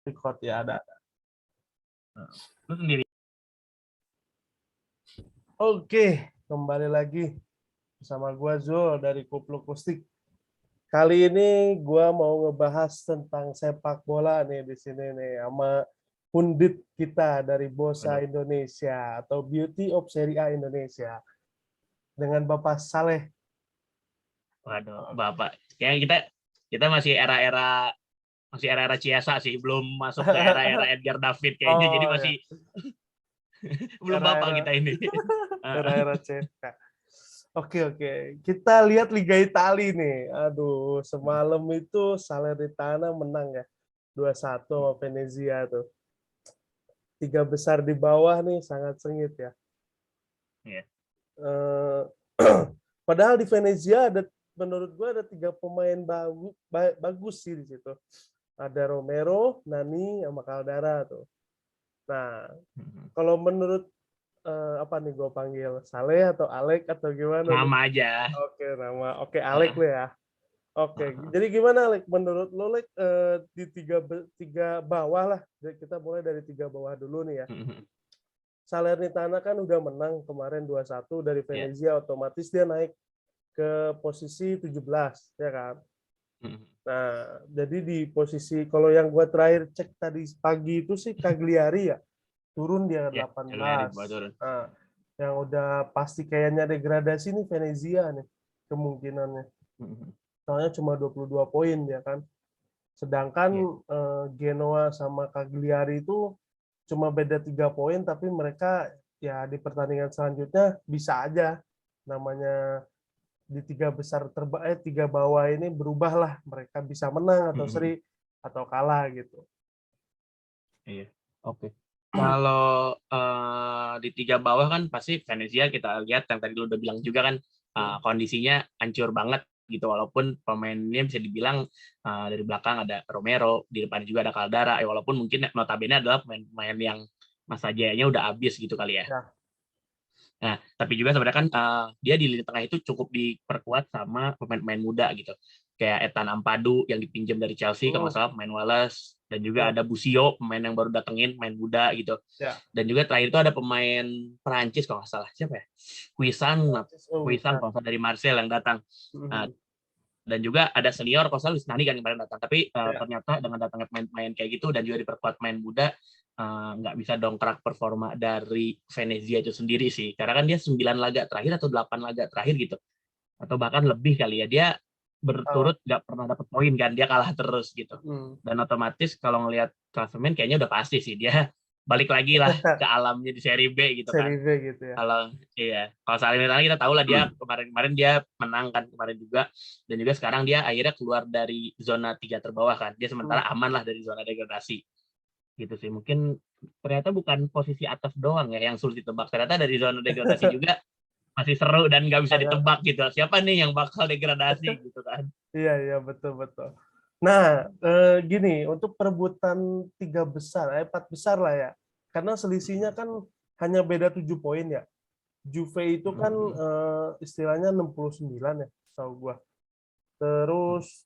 Record ya ada. Lu sendiri. Oke, kembali lagi bersama gua Zul dari Kupluk Kustik. Kali ini gua mau ngebahas tentang sepak bola nih di sini nih sama pundit kita dari Bosa Indonesia atau Beauty of Serie A Indonesia dengan Bapak Saleh. Waduh, Bapak. Kayaknya kita masih era-era Ciesa sih, belum masuk ke era-era Edgar David kayaknya. Jadi Oh masih ya, belum Bapak kita ini. era-era CK. Oke. Kita lihat Liga Italia nih. Aduh, semalam itu Salernitana menang ya. 2-1 sama Venezia tuh. 3 besar di bawah nih sangat sengit ya. Iya. Eh, Padahal di Venezia menurut gua ada 3 pemain bagus sih di situ. Ada Romero, Nani, sama Caldara tuh. Nah, kalau menurut apa nih gue panggil Saleh atau Alek atau gimana nih? Nama aja. Oke, nama. Oke, Alek lo ya. Oke, jadi gimana Alek? Menurut lo Alek di tiga bawah lah. Kita mulai dari 3 bawah dulu nih ya. Salernitana kan udah menang kemarin 2-1 dari Venezia, otomatis dia naik ke posisi 17 ya kan. Nah, jadi di posisi kalau yang gue terakhir cek tadi pagi itu sih Cagliari ya. Turun dia 18. Nah, yang udah pasti kayaknya degradasi nih Venezia nih kemungkinannya. Soalnya cuma 22 poin ya kan. Sedangkan Genoa sama Cagliari itu cuma beda 3 poin tapi mereka ya di pertandingan selanjutnya bisa aja namanya di 3 besar tiga bawah ini berubah lah, mereka bisa menang atau seri atau kalah gitu. Iya. Oke. Kalau di 3 bawah kan pasti Venezia kita lihat yang tadi lu udah bilang juga kan kondisinya hancur banget gitu, walaupun pemainnya bisa dibilang dari belakang ada Romero, di depan juga ada Caldara, walaupun mungkin notabene adalah pemain-pemain yang masa jayanya udah habis gitu kali ya. Nah, tapi juga sebenarnya kan dia di lini tengah itu cukup diperkuat sama pemain-pemain muda gitu. Kayak Ethan Ampadu yang dipinjam dari Chelsea, kalau nggak salah pemain Wallace, dan juga ada Busio, pemain yang baru datengin, pemain muda gitu. Dan juga terakhir itu ada pemain Perancis kalau nggak salah, siapa ya? Cuisance kalau nggak salah dari Marseille yang datang. Dan juga ada senior kalau salah Luis Nani kan yang kemarin datang. Tapi ternyata dengan datangnya pemain-pemain kayak gitu dan juga diperkuat pemain muda, nggak bisa dongkrak performa dari Venezia itu sendiri sih. Karena kan dia 9 laga terakhir atau 8 laga terakhir gitu. Atau bahkan lebih kali ya. Dia berturut nggak pernah dapat poin kan. Dia kalah terus gitu. Dan otomatis kalau ngelihat klasemen kayaknya udah pasti sih. Dia balik lagi lah ke alamnya di Serie B gitu kan. Serie B gitu ya. Kalau Salernitana kita tahu lah dia kemarin dia menang kan kemarin juga, dan juga sekarang dia akhirnya keluar dari zona 3 terbawah kan. Dia sementara aman lah dari zona degradasi. Gitu sih. Mungkin ternyata bukan posisi atas doang ya yang sulit ditebak. Ternyata dari zona degradasi juga masih seru dan nggak bisa ditebak gitu. Siapa nih yang bakal degradasi gitu kan. Iya betul. Nah, gini, untuk perebutan 4 besar lah ya. Karena selisihnya kan hanya beda 7 poin ya. Juve itu kan istilahnya 69 ya, tahu gua. Terus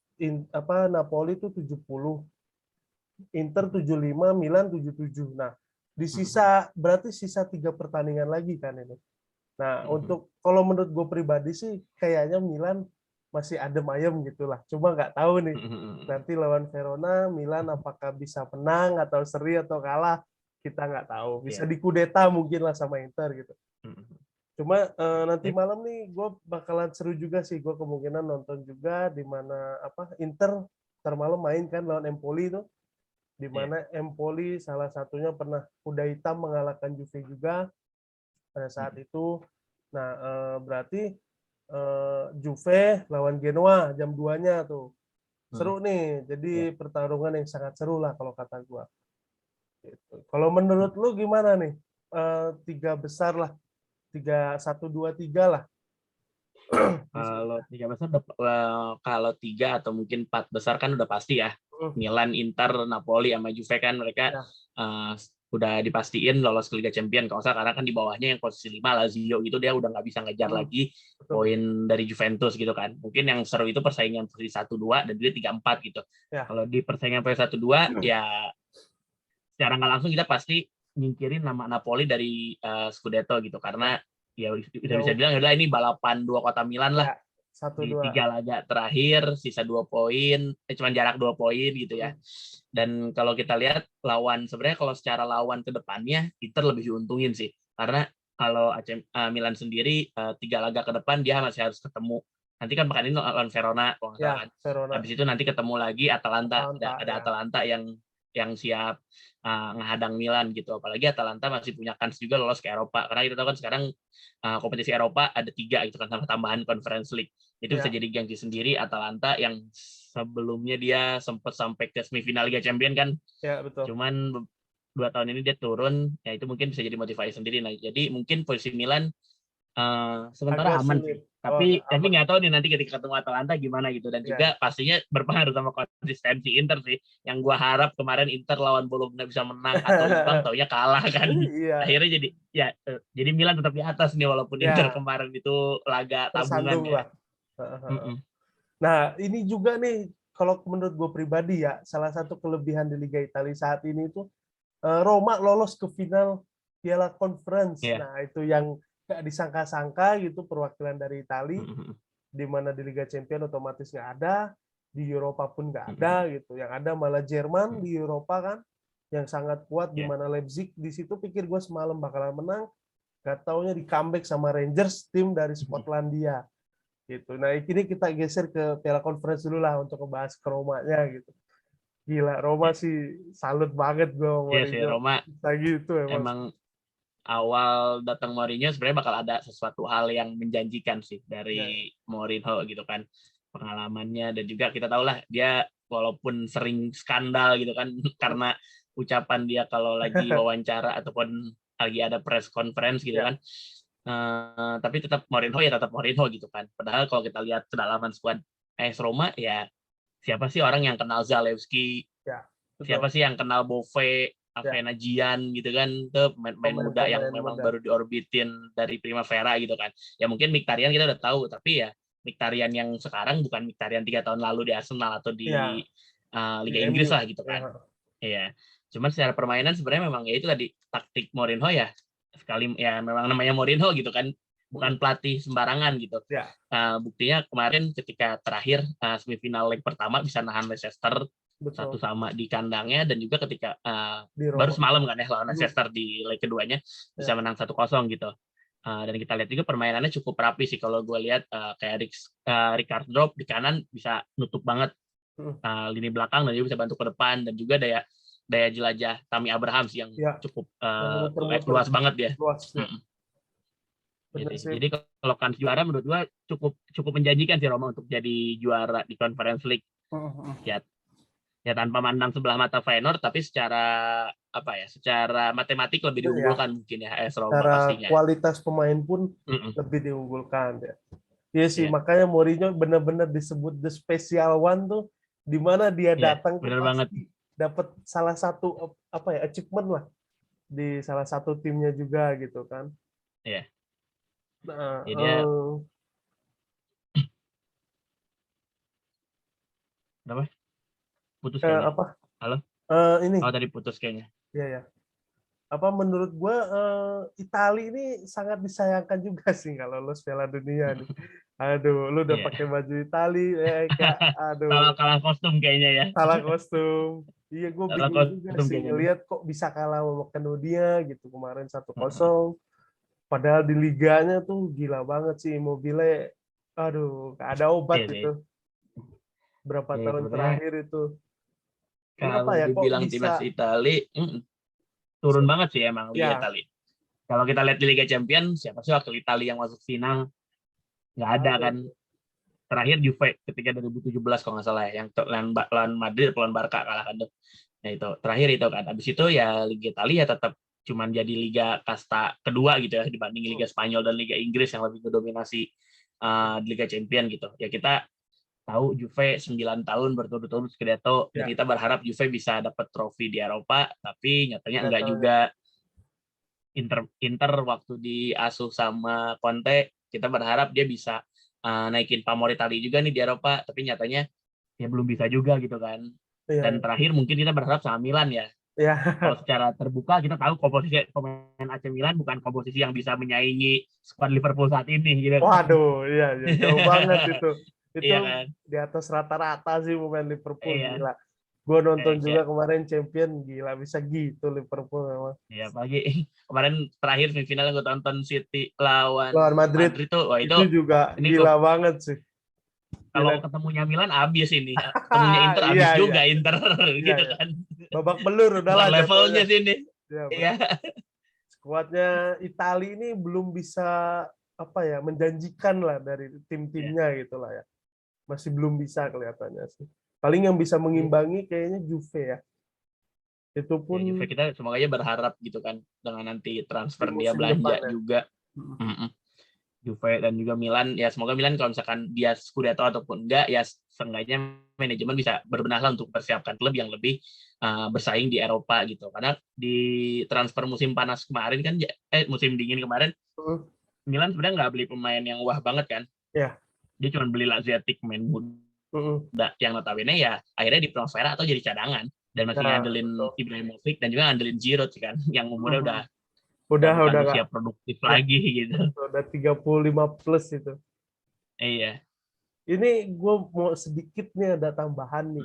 Napoli itu 70. Inter 75, Milan 77. Nah, berarti sisa 3 pertandingan lagi kan ini. Nah, untuk kalau menurut gue pribadi sih kayaknya Milan masih adem ayem gitulah. Cuma nggak tahu nih nanti lawan Verona, Milan apakah bisa menang atau seri atau kalah, kita nggak tahu. Bisa dikudeta mungkin lah sama Inter gitu. Cuma nanti malam nih gue bakalan seru juga sih. Gue kemungkinan nonton juga di mana Inter malam main kan lawan Empoli itu. Di mana Empoli salah satunya pernah kuda hitam mengalahkan Juve juga pada saat itu. Nah, berarti Juve lawan Genoa jam 2-nya tuh. Seru nih. Jadi pertarungan yang sangat seru lah kalau kata gua. Gitu. Kalau menurut lu gimana nih? 3 besar lah. 1, 2, 3 lah. Kalau 3 besar kalau 3 atau mungkin 4 besar kan udah pasti ya. Milan, Inter, Napoli sama Juve kan mereka udah dipastiin lolos ke Liga Champions kalau usah, karena kan di bawahnya yang posisi 5 Lazio itu dia udah nggak bisa ngejar lagi poin dari Juventus gitu kan. Mungkin yang seru itu persaingan posisi 1-2 dan dia 3-4 gitu. Kalau di persaingan posisi 1-2 ya secara nggak langsung kita pasti nyingkirin nama Napoli dari Scudetto gitu, karena ya udah bisa bilang ya udah ini balapan dua kota Milan lah Ya, satu di dua. 3 laga terakhir, sisa 2 poin, cuma jarak 2 poin gitu ya. Dan kalau kita lihat lawan, sebenarnya kalau secara lawan ke depannya Inter lebih diuntungin sih, karena kalau Milan sendiri 3 laga ke depan dia masih harus ketemu, nanti kan pekan ini lawan Verona kalau nggak salah Ya, kan. Verona. Habis itu nanti ketemu lagi Atalanta, ada Ya. Atalanta yang siap ngehadang Milan gitu. Apalagi Atalanta masih punya kans juga lolos ke Eropa, karena kita tahu kan sekarang kompetisi Eropa ada 3 gitu kan, sama tambahan Conference League. Itu bisa Ya, jadi gengsi sendiri. Atalanta yang sebelumnya dia sempat sampai ke semifinal Liga Champions kan, ya betul. cuman 2 tahun ini dia turun, ya itu mungkin bisa jadi motivasi sendiri. Nah, jadi mungkin posisi Milan sementara Agak aman sih. sulit. Oh, Tapi aman. nggak tahu nih nanti ketika ketemu Atalanta gimana gitu. Dan Ya, juga pastinya berpengaruh sama konsistensi Inter sih. Yang gua harap kemarin Inter lawan Bologna bisa menang atau imbang, taunya kalah kan. Iya, Akhirnya jadi Milan tetap di atas nih, walaupun Inter ya kemarin itu laga tabungan tersandung ya. lah. Mm-mm. Nah, ini juga nih, kalau menurut gue pribadi ya, salah satu kelebihan di Liga Italia saat ini itu Roma lolos ke final Piala Conference. Iya. Nah, itu yang nggak disangka-sangka gitu, perwakilan dari Italia, Mm-mm. di mana di Liga Champions otomatis nggak ada, di Eropa pun nggak Mm-mm. ada gitu. Yang ada malah Jerman di Eropa kan, yang sangat kuat, di Iya. mana Leipzig di situ pikir gue semalam bakalan menang, nggak taunya di comeback sama Rangers, tim dari Skotlandia gitu. Nah, ini kita geser ke Piala Conference dulu lah untuk membahas ke Roma-nya gitu. Gila, Roma Iya. sih salut banget gue sama Iya sih, Mourinho. Roma Bisa gitu emang. emang awal datang Mourinho sebenarnya bakal ada sesuatu hal yang menjanjikan sih Ya, dari Mourinho gitu kan, pengalamannya. Dan juga kita tahu lah dia walaupun sering skandal gitu kan karena ucapan dia kalau lagi wawancara ataupun lagi ada press conference gitu ya, kan. Tapi tetap Mourinho ya tetap Mourinho gitu kan. Padahal kalau kita lihat kedalaman skuad AS Roma ya, siapa sih orang yang kenal Zalewski, ya, siapa betul. sih yang kenal Bove, Ya, Avena Gian gitu kan, itu pemain muda yang pemain-pemain memang muda. baru diorbitin dari Primavera gitu kan. Ya mungkin Mkhitaryan kita udah tahu, tapi ya Mkhitaryan yang sekarang bukan Mkhitaryan 3 tahun lalu di Arsenal atau di Ya, di Liga Inggris MU. lah gitu kan. Ya, Iya. Cuman secara permainan sebenarnya memang ya itu tadi taktik Mourinho ya. Sekali ya memang namanya Mourinho gitu kan, bukan pelatih sembarangan gitu. ya, Buktinya kemarin ketika terakhir semifinal leg pertama bisa nahan Leicester betul. 1-sama di kandangnya, dan juga ketika Di baru Roma. semalam kan ya lawan Leicester di leg keduanya bisa Ya, menang 1-0 gitu. Dan kita lihat juga permainannya cukup rapi sih kalau gue lihat, kayak Ricard Drop di kanan bisa nutup banget lini belakang dan juga bisa bantu ke depan, dan juga daya jelajah Tammy Abraham sih yang ya, cukup yang muter-muter luas banget dia. luas ya. Mm-mm. Bener Gitu. sih. Jadi kalau kans juara menurut gua cukup menjanjikan sih Roma untuk jadi juara di Conference League. Ya, ya tanpa mandang sebelah mata Feyenoord, tapi secara matematik lebih Ya, diunggulkan mungkin ya AS Roma secara pastinya. kualitas pemain pun Mm-mm. lebih diunggulkan ya. Iya sih, Iya, makanya Mourinho benar-benar disebut the special one tuh, di mana dia iya, datang tuh benar banget. pasti dapat salah satu achievement lah di salah satu timnya juga gitu kan. Iya, Nah, jadi dia apa? Putus kayaknya. apa Halo? ini Oh, tadi putus kayaknya. ya ya apa menurut gue Italia ini sangat disayangkan juga sih kalau lolos Piala Dunia nih. Aduh, lu udah Iya. pakai baju Italia kayak aduh Kalah kostum kayaknya ya. salah kostum. Iya, gue Salah bingung juga kostum sih kayaknya nih. ngelihat kok bisa kalah sama Cambodia gitu kemarin 1-0. Padahal di liganya tuh gila banget sih Immobile. Aduh, gak ada obat Iya sih. itu. Berapa Ya tahun sebenarnya terakhir itu. Kenapa kalau ya kok dibilang timnas bisa Italia, turun banget sih emang Liga ya Italia. Kalau kita lihat di Liga Champions, siapa sih wakil Italia yang masuk final? Nggak nggak ada ada kan. itu. Terakhir Juve ketika 2017 kalau nggak salah ya, yang lawan Madrid, lawan Barca kalah kan. Nah itu terakhir itu kan. Habis itu ya Liga Italia ya tetap cuman jadi liga kasta kedua gitu ya dibanding Liga Spanyol dan Liga Inggris yang lebih mendominasi di Liga Champions gitu. Ya kita tahu Juve 9 tahun berturut-turut Scudetto, dan Ya, kita berharap Juve bisa dapat trofi di Eropa, tapi nyatanya nggak enggak tahu ya. juga. Inter waktu diasuh sama Conte, kita berharap dia bisa naikin pamor Italia juga nih di Eropa, tapi nyatanya ya belum bisa juga gitu kan. Dan Iya, terakhir mungkin kita berharap sama Milan ya. Ya, Kalau secara terbuka kita tahu komposisi pemain AC Milan bukan komposisi yang bisa menyaingi skuad Liverpool saat ini gitu kan. waduh, iya, iya, jauh banget itu. Itu Iya kan? di atas rata-rata sih pemain Liverpool, Iya. gila. Gue nonton juga Kayak kemarin Champion, gila bisa gitu Liverpool memang. ya apalagi kemarin terakhir semifinal yang gue tonton City lawan Lawan Madrid Madrid tuh, wah itu itu juga ini gue gila banget sih. kalau Gila. ketemunya Milan abis ini, ketemunya Inter Iya, abis iya, juga Inter iya, gitu iya. kan. Babak belur Bukan udahlah levelnya jatuhnya. sini. Ya, Iya. skuadnya Italia ini belum bisa apa ya menjanjikan lah dari Iya. tim-timnya gitu lah ya. Masih belum bisa kelihatannya sih. Paling yang bisa Iya. mengimbangi kayaknya Juve ya. Itu Ya, pun Juve kita semoga aja berharap gitu kan dengan nanti di transfer dia musim depan belanja ya. juga. Mm-mm. Juve dan juga Milan ya semoga Milan kalau misalkan dia Scudetto ataupun enggak ya seenggaknya manajemen bisa berbenah lah untuk persiapkan klub yang lebih bersaing di Eropa gitu karena di transfer musim panas kemarin kan musim dingin kemarin Mm. Milan sebenarnya nggak beli pemain yang wah banget kan, Ya. dia cuma beli Lazetic pemain muda Mm-mm. yang notabene ya akhirnya ditransfer atau jadi cadangan dan masih Nah, betul. ngandelin Ibrahimovic dan juga ngandelin Giroud sih kan yang umurnya Mm-mm. udah bukan Udah nggak. usia produktif Ya, lagi gitu. udah 35 plus itu. Iya. Ini gue mau sedikit nih ada tambahan nih.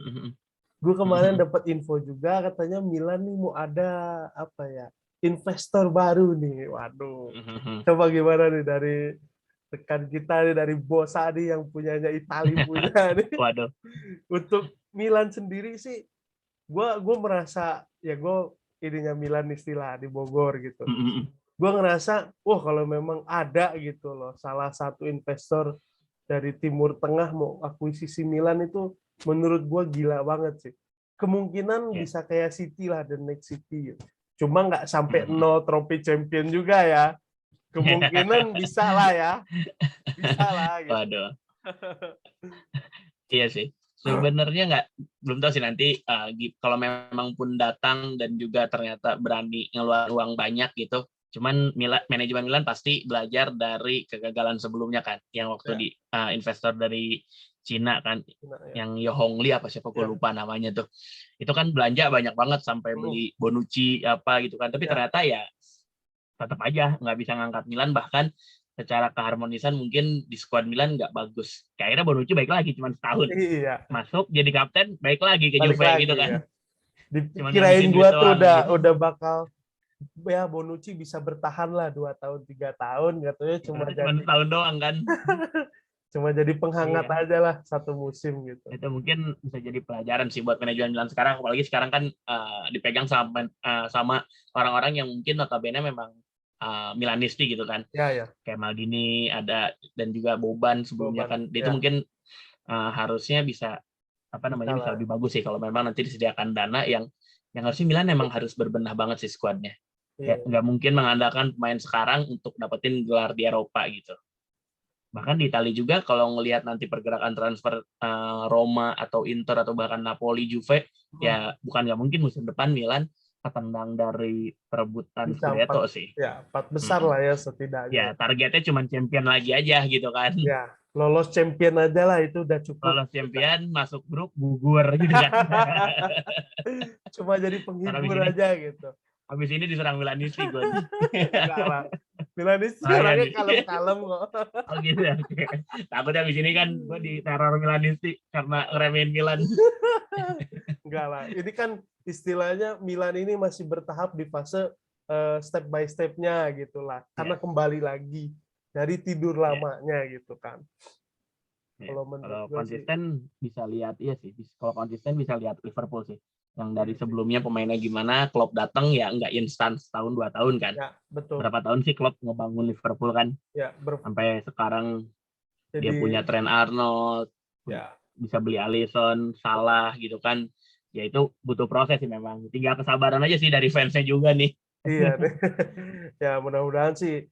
Gue kemarin dapat info juga katanya Milan nih mau ada apa ya investor baru nih. Waduh, coba gimana nih dari rekan kita nih dari bos Adi yang punyanya Itali punya nih. Waduh. Untuk Milan sendiri sih, gue merasa ya gue ininya Milan istilah di Bogor gitu. Gue ngerasa, wah kalau memang ada gitu loh, salah satu investor dari Timur Tengah mau akuisisi Milan itu menurut gue gila banget sih. Kemungkinan Ya. bisa kayak City lah, the next City. Cuma nggak sampai 0 trofi champion juga ya. Kemungkinan bisa lah ya. Bisa lah gitu. Waduh. Iya sih. Sebenarnya belum tahu sih nanti kalau memang pun datang dan juga ternyata berani ngeluarin uang banyak gitu. Cuman manajemen Milan pasti belajar dari kegagalan sebelumnya kan, yang waktu Ya. di investor dari Cina kan, Nah, ya. yang Yohongli apa siapa gue Ya. lupa namanya tuh. Itu kan belanja banyak banget sampai beli Bonucci apa gitu kan. Tapi Ya. ternyata ya tetap aja nggak bisa ngangkat Milan, bahkan secara keharmonisan mungkin di skuad Milan nggak bagus. Akhirnya Bonucci baik lagi cuma setahun. Iya. Masuk jadi kapten, baik lagi ke Balik Juve lagi gitu ya. kan. Cuma Dikirain ngabisin duit gua tuh doang gitu. udah bakal ya Bonucci bisa bertahan lah 2 tahun 3 tahun katanya cuma Ternyata cuma jadi setahun doang kan. cuma jadi penghangat Iya. aja lah 1 musim gitu. Itu mungkin bisa jadi pelajaran sih buat manajemen Milan sekarang. Apalagi sekarang kan dipegang sama orang-orang yang mungkin notabene memang Milanisti gitu kan. Ya ya. Kayak Maldini ada dan juga Boban sebelumnya Boban. kan. Itu Ya. mungkin harusnya bisa Bisa bisa lah. lebih bagus sih kalau memang nanti disediakan dana yang harusnya Milan memang harus berbenah banget sih skuadnya. Kayak Iya. nggak mungkin mengandalkan pemain sekarang untuk dapetin gelar di Eropa gitu. Bahkan di Italia juga kalau ngelihat nanti pergerakan transfer Roma atau Inter atau bahkan Napoli, Juve, ya bukan nggak mungkin musim depan Milan ketendang dari perebutan Bisa Scudetto sih. 4 besar lah ya setidaknya. Ya targetnya cuma champion lagi aja gitu kan. Ya, lolos champion aja lah itu udah cukup. Lolos champion, masuk grup, gugur gitu kan. Cuma jadi Karena habis penghibur ini aja gitu. diserang Milanisti gue. Enggak lah. Milanis Bahaya orangnya nih. kalem-kalem kok. Oh gitu ya. Takutnya habis ini kan gue diteror Milanisti karena ngeremehin Milan. Enggak lah. Ini kan istilahnya Milan ini masih bertahap di fase step by step-nya gitulah. Karena Ya, kembali lagi dari tidur ya, lamanya gitu kan. ya. Kalau menurut Kalau gue sih konsisten bisa lihat iya sih. Kalau konsisten bisa lihat Liverpool sih. Yang dari iya sih. sebelumnya pemainnya gimana, Klopp datang ya nggak instan setahun 2 tahun kan. Ya, betul. Berapa tahun sih Klopp ngebangun Liverpool kan? Ya, Sampai sekarang dia jadi punya Trent Arnold, ya bisa beli Alisson, Salah gitu kan. Ya itu butuh proses sih memang. Tinggal kesabaran aja sih dari fansnya juga nih. iya deh. Ya mudah-mudahan sih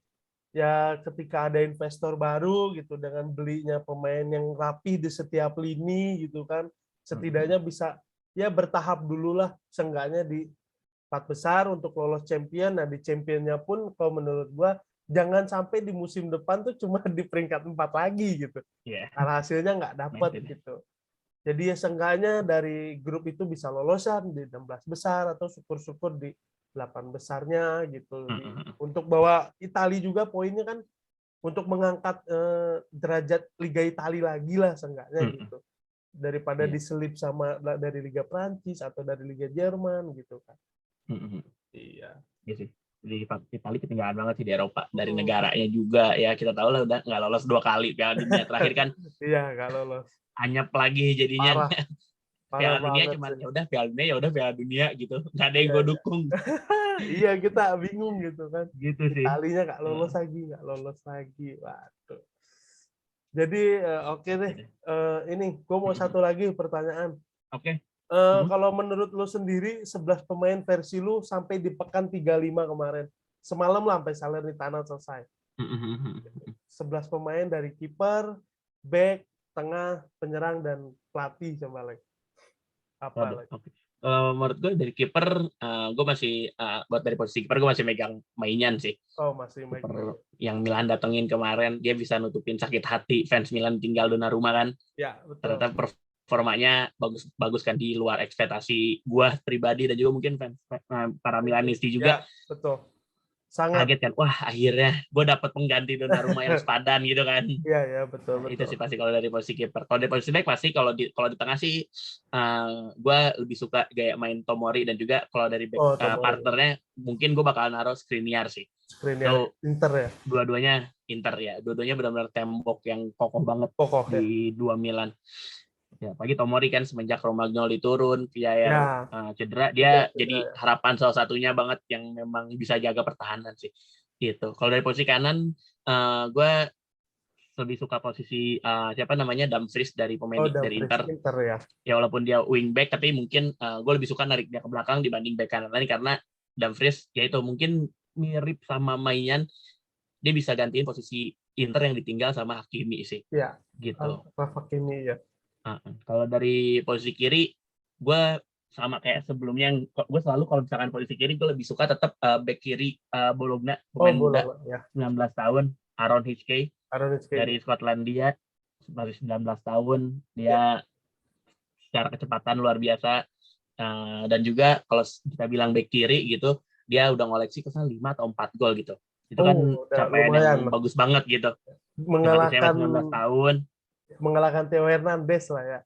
ya ketika ada investor baru gitu dengan belinya pemain yang rapi di setiap lini gitu kan setidaknya bisa ya bertahap dulu lah seenggaknya di 4 besar untuk lolos champion. Nah di championnya pun kalau menurut gua jangan sampai di musim depan tuh cuma di peringkat 4 lagi gitu Iya. karena hasilnya nggak Nah, dapet itu deh. gitu Jadi ya seenggaknya dari grup itu bisa lolosan di 16 besar atau syukur-syukur di 8 besarnya gitu. Untuk bawa Italia juga poinnya kan untuk mengangkat derajat Liga Italia lagi lah seenggaknya gitu. Daripada diselip sama dari Liga Prancis atau dari Liga Jerman gitu kan. Iya. Iya sih. Di Italia ketinggalan banget sih di Eropa. Dari negaranya juga ya kita tahu lah udah nggak lolos 2 kali Piala Dunia terakhir kan. Iya, nggak lolos. Anyep lagi jadinya. Parah Piala Dunia banget cuman sih. ya udah Piala Dunia gitu. Nggak ada yang gue dukung. Iya, kita bingung gitu kan. Gitu sih. Italinya nggak lolos lagi. Waduh. Jadi oke deh. Ini gue mau satu lagi pertanyaan. Oke. Kalau menurut lu sendiri 11 pemain versi lu sampai di pekan 35 kemarin. Semalam lah sampai Salernitana selesai. 11 pemain dari kiper, back, tengah, penyerang dan pelatih coba lagi. Apa lagi? Oke. Menurut gue dari kiper, gue masih buat dari posisi kiper gue masih megang Maignan sih. Oh, masih kiper yang Milan datengin kemarin, dia bisa nutupin sakit hati fans Milan tinggal Donnarumma kan. Ya, betul. Ternyata performanya bagus kan di luar ekspektasi gue pribadi dan juga mungkin fans para Milanisti juga. Ya, betul. Sangat kaget kan, wah akhirnya gue dapat pengganti Donnarumma yang sepadan gitu kan. Iya, betul. Itu sih pasti kalau dari posisi kiper. Kalau dari posisi back pasti kalau di tengah sih gue lebih suka gaya main Tomori dan juga kalau dari back partnernya mungkin gue bakal naruh Skriniar sih. Skriniar Inter ya. Dua-duanya Inter ya. Dua-duanya benar-benar tembok yang kokoh banget di dua Milan. Ya, pagi Tomori kan semenjak Romagnoli turun, via cedera, dia jadi harapan salah satunya banget yang memang bisa jaga pertahanan sih. Gitu. Kalau dari posisi kanan, gue lebih suka posisi siapa namanya Dumfries dari pemain dari Inter ya. Ya walaupun dia wing back, tapi mungkin gue lebih suka narik dia ke belakang dibanding back kanan ini karena Dumfries ya itu mungkin mirip sama Maignan, dia bisa gantiin posisi Inter yang ditinggal sama Hakimi sih. Iya. Gitu. Hakimi ya. Kalau dari posisi kiri, gue sama kayak sebelumnya, gue selalu kalau misalkan posisi kiri, gue lebih suka tetap back kiri Bologna, pemain muda, 19 tahun, Aaron Hickey dari Skotlandia, masih 19 tahun, dia secara kecepatan luar biasa, dan juga kalau kita bilang back kiri gitu, dia udah ngoleksi kesana 5 atau 4 gol gitu. Itu kan capaian yang bagus banget gitu. Mengalahkan 19 tahun. Mengalahkan Theo Hernandez lah ya.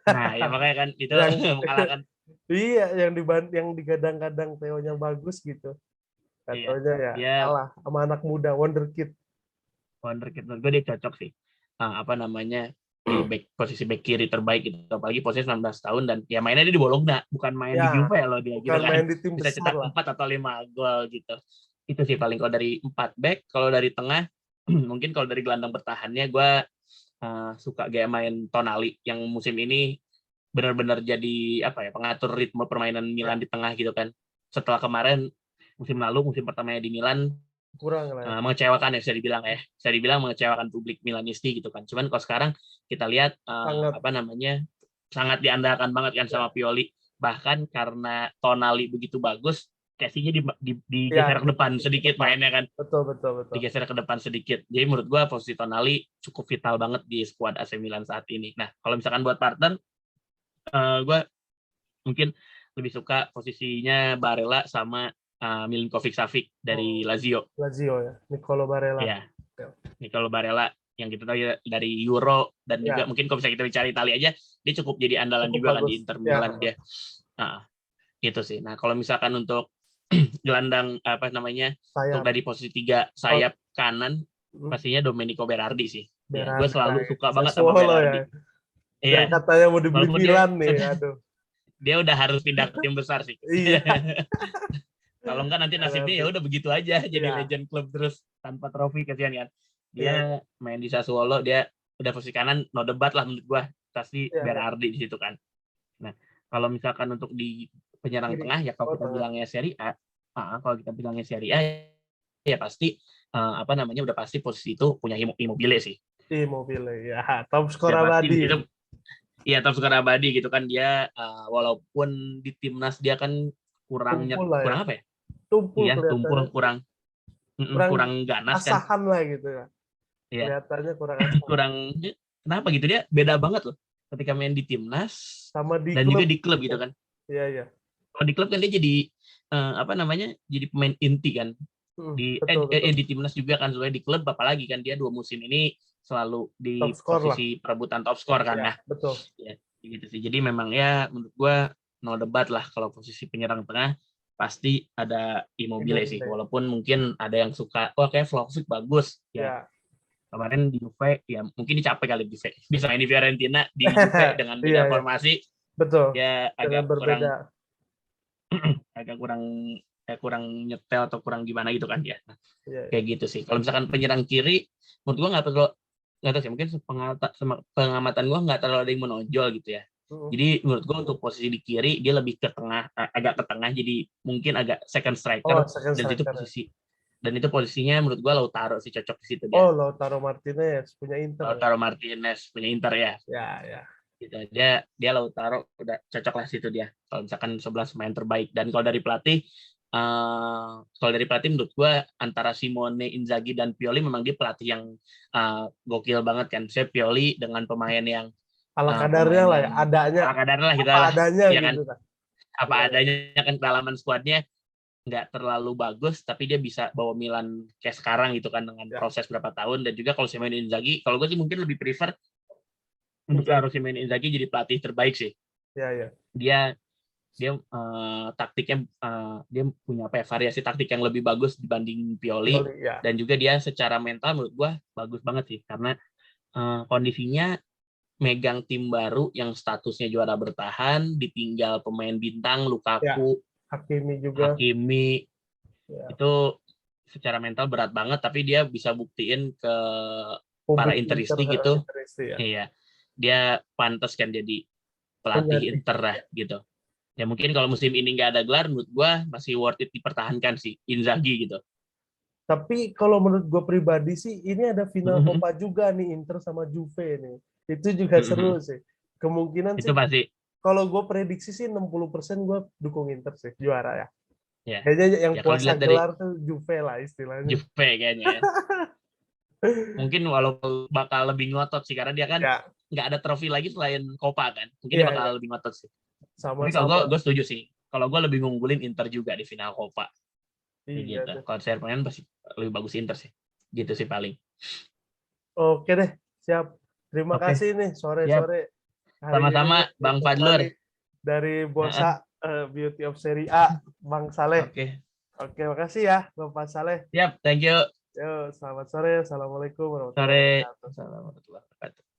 Nah, ya makanya kan itu mengalahkan. Iya, yang digadang-gadang Theo-nya bagus gitu. Katanya ya kalah sama anak muda wonderkid. Menurut gue dia cocok sih. Di posisi back kiri terbaik gitu. Apalagi posisi 19 tahun dan ya mainnya dia di Bologna, bukan main di Juve loh dia gitu kan. Main di tim bisa cetak 4 atau 5 gol gitu. Itu sih paling kalau dari 4 back. Kalau dari tengah mungkin kalau dari gelandang bertahannya gue suka gaya main Tonali yang musim ini benar-benar jadi pengatur ritme permainan Milan di tengah gitu kan. Setelah kemarin musim pertamanya di Milan kurang lah. Mengecewakan ya bisa dibilang mengecewakan publik Milanisti gitu kan. Cuman kalau sekarang kita lihat sangat diandalkan banget kan sama Pioli. Bahkan karena Tonali begitu bagus, Casey-nya digeser ke depan sedikit mainnya kan. Betul. Digeser ke depan sedikit. Jadi menurut gue posisi Tonali cukup vital banget di skuad AC Milan saat ini. Nah, kalau misalkan buat partner, gue mungkin lebih suka posisinya Barella sama Milinkovic-Savic dari Lazio. Lazio ya, Nicolo Barella. Iya. Nicolo Barella yang kita tahu ya dari Euro dan juga mungkin kalau bisa kita bicara Italia aja, dia cukup jadi andalan juga kan di Inter Milan dia. Gitu sih. Nah, kalau misalkan untuk gelandang untuk dari posisi 3 sayap kanan pastinya Domenico Berardi sih. Ya, gue selalu suka banget sama Berardi. Yang katanya mau dibeli Milan nih, aduh. Dia udah harus pindah ke tim besar sih. Iya. Kalau enggak nanti nasibnya ya udah begitu aja jadi legend klub terus tanpa trofi, kasihan kan. Dia main di Sassuolo, dia udah posisi kanan no debat lah menurut gue. Pasti Berardi di situ kan. Nah, kalau misalkan untuk di penyerang tengah ya kalau kita bilangnya Serie A, ya pasti udah pasti posisi itu punya Immobile sih. Immobile ya, top skor abadi. Iya, top skor abadi gitu kan dia, walaupun di timnas dia kan kurang apa ya? Tumpul kurang ganas kan. Asahan lah gitu ya. Iya. Kelihatannya kurang asahan. Kenapa gitu, dia beda banget loh. ketika main di timnas Sama di dan klub. juga di klub gitu kan. Iya, iya. Kalau di klub kan dia jadi jadi pemain inti kan. Betul, betul. Di timnas juga kan, soalnya di klub apalagi kan dia 2 musim ini selalu di Top skor lah. posisi perebutan top skor kan. Ya, Nah, betul. ya gitu sih. Jadi memang ya menurut gua no debat lah kalau posisi penyerang tengah pasti ada Immobile sih. Immobile. Walaupun mungkin ada yang suka, wah kayak Vlahovic bagus ya. Ya. Kemarin di Juve ya mungkin dicapek kali Juve. Bisa main di Fiorentina, di Juve dengan Iya, beda iya. formasi Betul. ya Dengan berbeda. agak kurang nyetel atau kurang gimana gitu kan ya. Nah, Iya, iya. kayak gitu sih. Kalau misalkan penyerang kiri, menurut gua nggak tahu sih, mungkin pengamatan gua nggak terlalu ada yang menonjol gitu ya. Jadi menurut gua untuk posisi di kiri dia lebih ke tengah, agak ke tengah, jadi mungkin agak second striker. Second dan itu striker. posisinya menurut gua Lautaro sih cocok di situ dia. Lautaro Martinez punya Inter. Lautaro Martinez punya Inter ya. Ya, ya. Gitu. Dia Lautaro udah cocok lah situ dia. Kalau misalkan 11 pemain terbaik. Dan kalau dari pelatih menurut gue antara Simone Inzaghi dan Pioli memang dia pelatih yang gokil banget kan. Saya Pioli dengan pemain yang ala kadarnya lah ya, adanya. Ala kadarnya lah kita apa lah. adanya Ya gitu kan? Apa adanya kan, kedalaman skuadnya nggak terlalu bagus, tapi dia bisa bawa Milan kayak sekarang gitu kan dengan proses berapa tahun. Dan juga kalau Simone Inzaghi, kalau gue sih mungkin lebih prefer untuk Simone Inzaghi jadi pelatih terbaik sih. Ya. Dia taktiknya dia punya variasi taktik yang lebih bagus dibanding Pioli ya. Dan juga dia secara mental menurut gua bagus banget sih, karena kondisinya megang tim baru yang statusnya juara bertahan, ditinggal pemain bintang Lukaku, Hakimi ya. Itu secara mental berat banget, tapi dia bisa buktiin ke para Interisti gitu. Iya, dia pantas kan jadi pelatih Inter lah gitu. Ya mungkin kalau musim ini nggak ada gelar, menurut gue masih worth it dipertahankan sih Inzaghi gitu. Tapi kalau menurut gue pribadi sih, ini ada final Coppa juga nih, Inter sama Juve nih. Itu juga seru sih. Kemungkinan itu sih, pasti. Kalau gue prediksi sih 60% gue dukung Inter sih, juara ya. Ya. Kayaknya yang puasa gelar tuh Juve lah istilahnya. Juve kayaknya ya. Mungkin walaupun bakal lebih ngotot sih, karena dia kan nggak ada trofi lagi selain Coppa kan. Mungkin dia bakal lebih ngotot sih. Tapi kalau gue setuju sih. Kalau gue lebih ngunggulin Inter juga di final Coppa. Iya, gitu. Kalau saya pemain pasti lebih bagus Inter sih. Gitu sih paling. Oke deh, siap. Terima kasih nih sore-sore. Sama-sama Bang Fadlur. Dari Bosa Beauty of Serie A, Bang Saleh. Oke, makasih ya Bapak Saleh. Siap, thank you. Yo, selamat sore. Assalamualaikum warahmatullahi wabarakatuh. Assalamualaikum warahmatullahi wabarakatuh.